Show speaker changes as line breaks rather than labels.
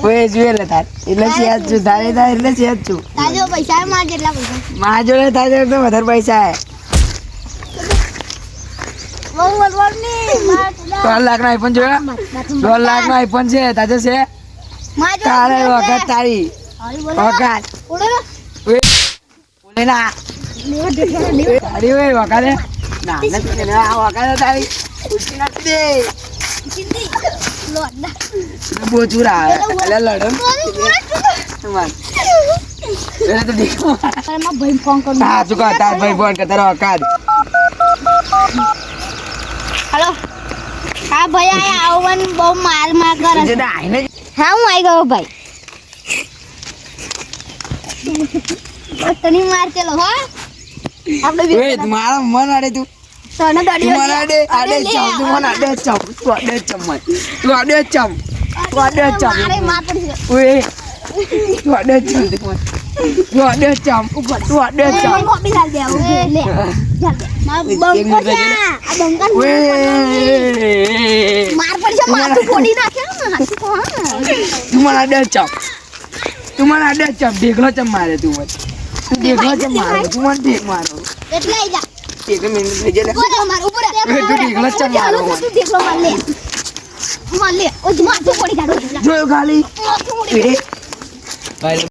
ઓય જોઈ તાર એટલે સેજ છું તારે તાર એટલે સેજ છું
તાજો પૈસા માં કેટલા પૈસા
માં જોડે તારે તો વધારે પૈસા હે
બહુ વળવળ ની
3 લાખ નો આઈફોન જોયો 2 લાખ નો આઈફોન છે તાજો છે તારે વખત તારી વખત ઓય ઓલે ના તારી ઓય વખત ના ના આ વખત તારી ઉઠી નાખી દે
સિંધી લોડા
બોચુરા એટલે લડમ માર એટલે તો દેખો
અરે માં ભાઈ ફોન કર
હા ચુકા તાર ભાઈ ફોન કર તારો વખત
हेलो हाँ भैया आवन बहु मार मार कर
જે દા આઈને
हाँ हूँ आई गयो भाई तनी मार चलो हो आपने
ઓય મારા મન આડે તું
सोना
તું
दड़ी
મને આડે ચમ તું મને આડે ચમ તું આડે ચમ મત તું આડે ચમ
मारे मार पड़ी
ઓય તું આડે ચમ તું આડે ચમ તું આડે ચમ
कॉपी डाल दे ले मार बंको से आ बंका
ઓય
मार पड़ी से मार फोड़ी ना क्या ना
તું મને આડે ચમ ઢેકલો ચમ મારે તું મને તું ઢેકલો ચમ મારે તું મને ઢેક મારો
એટલે આઈ જા
એક મિનિટ થઈ જાય
બોલો માર ઉપર
તું ઢેકલો ચમ મારો
તું દેખલો मार ले ओ मार तो फोड़ी काढो
જોયો ખાલી ભાઈ